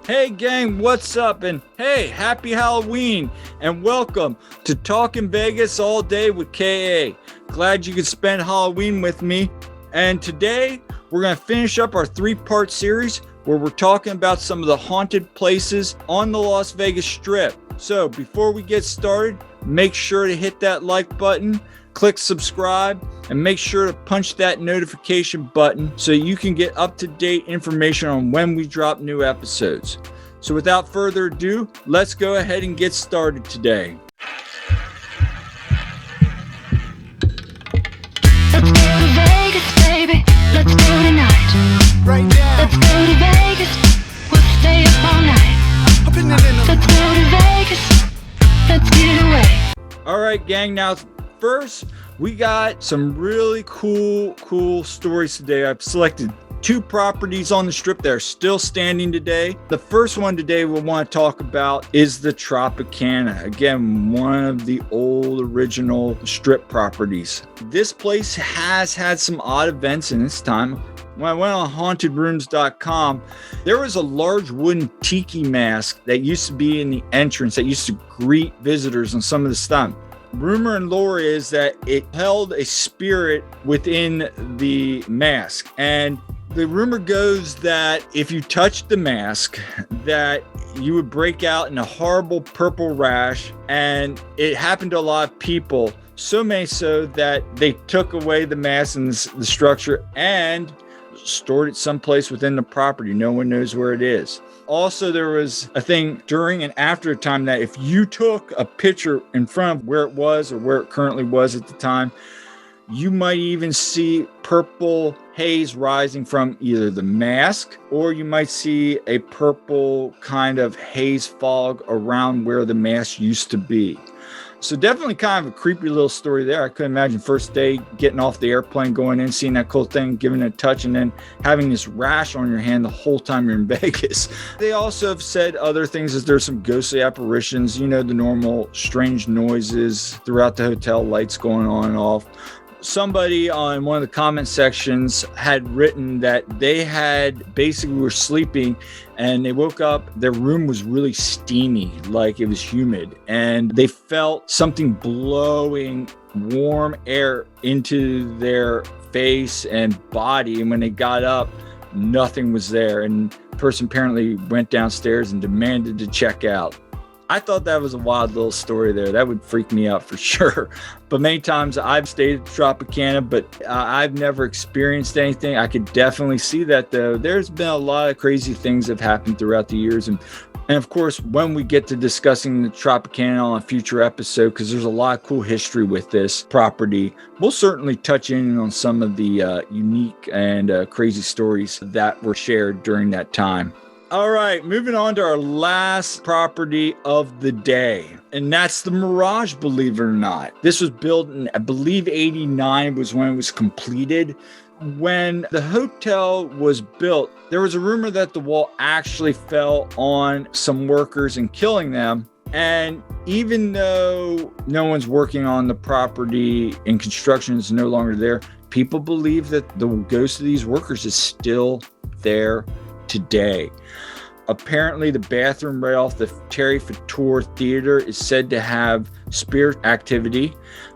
Hey gang, what's up? And hey, happy Halloween and welcome to Talkin Vegas All Day with KA. Glad you could spend Halloween with me. And today we're going to finish up our 3-part series where we're talking about some of the haunted places on the Las Vegas Strip. So before we get started, make sure to hit that like button, click subscribe, and make sure to punch that notification button so you can get up-to-date information on when we drop new episodes. So without further ado, let's go ahead and get started today. Let's go to Vegas, baby. Let's go tonight. Right now. Let's go to Vegas. We'll stay up all night. Let's go to Vegas. Let's get away. All right, gang. Now, first, we got some really cool stories today. I've selected 2 properties on the Strip that are still standing today. The first one today we'll want to talk about is the Tropicana. Again, one of the old original Strip properties. This place has had some odd events in its time. When I went on hauntedrooms.com, there was a large wooden tiki mask that used to be in the entrance that used to greet visitors on some of the stuff. Rumor and lore is that it held a spirit within the mask. And the rumor goes that if you touched the mask, that you would break out in a horrible purple rash. And it happened to a lot of people, so many so that they took away the mask and the structure and stored it someplace within the property. No one knows where it is. Also, there was a thing during and after a time that if you took a picture in front of where it was or where it currently was at the time, you might even see purple haze rising from either the mask, or you might see a purple kind of haze fog around where the mask used to be. So definitely kind of a creepy little story there. I couldn't imagine first day getting off the airplane, going in, seeing that cool thing, giving it a touch, and then having this rash on your hand the whole time you're in Vegas. They also have said other things as there's some ghostly apparitions, you know, the normal strange noises throughout the hotel, lights going on and off. Somebody on one of the comment sections had written that they had basically were sleeping and they woke up, their room was really steamy, like it was humid, and they felt something blowing warm air into their face and body. And when they got up, nothing was there. And the person apparently went downstairs and demanded to check out. I thought that was a wild little story there. That would freak me out for sure. But many times I've stayed at Tropicana, but I've never experienced anything. I could definitely see that though. There's been a lot of crazy things that have happened throughout the years. And of course, when we get to discussing the Tropicana on a future episode, because there's a lot of cool history with this property, we'll certainly touch in on some of the unique and crazy stories that were shared during that time. All right, moving on to our last property of the day, and that's the Mirage, believe it or not. This was built in, I believe, 89 was when it was completed. When the hotel was built, there was a rumor that the wall actually fell on some workers and killing them. And even though no one's working on the property and construction is no longer there, people believe that the ghost of these workers is still there today. Apparently, the bathroom right off the Terry Fator Theater is said to have spirit activity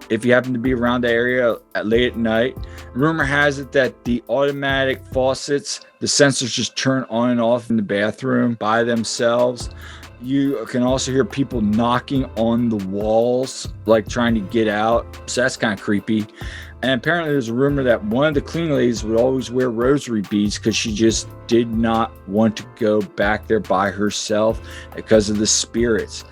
if you happen to be around the area late at night. Rumor has it that the automatic faucets, the sensors just turn on and off in the bathroom by themselves. You can also hear people knocking on the walls, like trying to get out. So that's kind of creepy. And apparently there's a rumor that one of the cleaning ladies would always wear rosary beads because she just did not want to go back there by herself because of the spirits.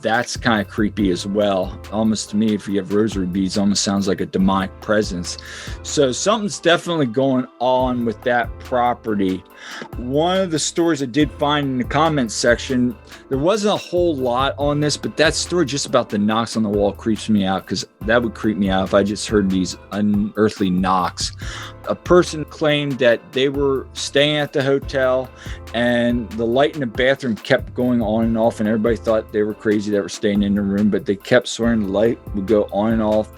That's kind of creepy as well. Almost to me, if you have rosary beads, almost sounds like a demonic presence. So something's definitely going on with that property. One of the stories I did find in the comments section, there wasn't a whole lot on this, but that story just about the knocks on the wall creeps me out, because that would creep me out if I just heard these unearthly knocks. A person claimed that they were staying at at the hotel, and the light in the bathroom kept going on and off, and everybody thought they were crazy that were staying in the room, but they kept swearing the light would go on and off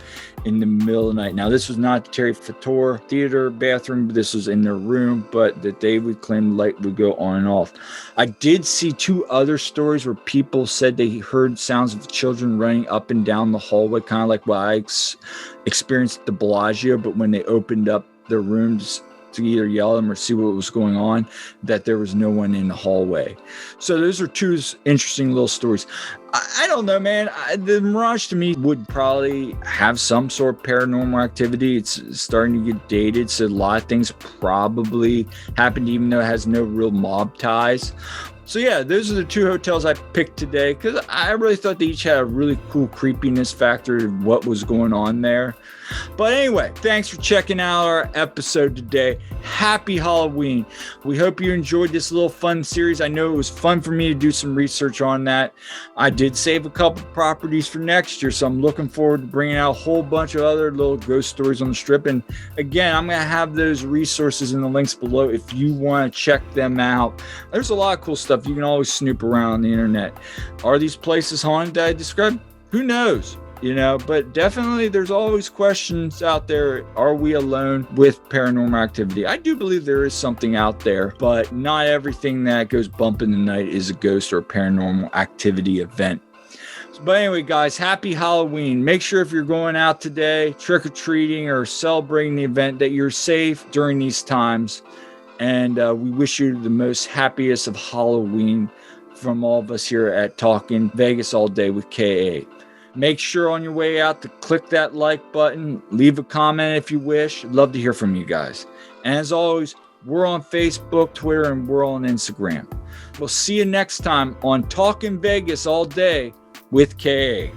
in the middle of the night. Now, this was not the Terry Fator Theater bathroom. This was in their room, but that they would claim the light would go on and off. I did see 2 other stories where people said they heard sounds of children running up and down the hallway, kind of like what I experienced at the Bellagio, but when they opened up their rooms to either yell at them or see what was going on, that there was no one in the hallway. So those are 2 interesting little stories. I don't know, man. The Mirage to me would probably have some sort of paranormal activity. It's starting to get dated, so a lot of things probably happened even though it has no real mob ties. So yeah, those are the 2 hotels I picked today because I really thought they each had a really cool creepiness factor of what was going on there. But anyway, thanks for checking out our episode today. Happy Halloween. We hope you enjoyed this little fun series. I know it was fun for me to do some research on that. I did save a couple properties for next year, so I'm looking forward to bringing out a whole bunch of other little ghost stories on the strip. And again, I'm going to have those resources in the links below if you want to check them out. There's a lot of cool stuff. You can always snoop around on the internet. Are these places haunted that I described? Who knows? But definitely there's always questions out there. Are we alone with paranormal activity? I do believe there is something out there, but not everything that goes bump in the night is a ghost or a paranormal activity event. But anyway, guys, happy Halloween. Make sure if you're going out today, trick-or-treating or celebrating the event, that you're safe during these times. And we wish you the most happiest of Halloween from all of us here at Talkin Vegas All Day with KA. Make sure on your way out to click that like button, leave a comment if you wish. I'd love to hear from you guys. And as always, we're on Facebook, Twitter, and we're on Instagram. We'll see you next time on Talkin Vegas All Day with KA.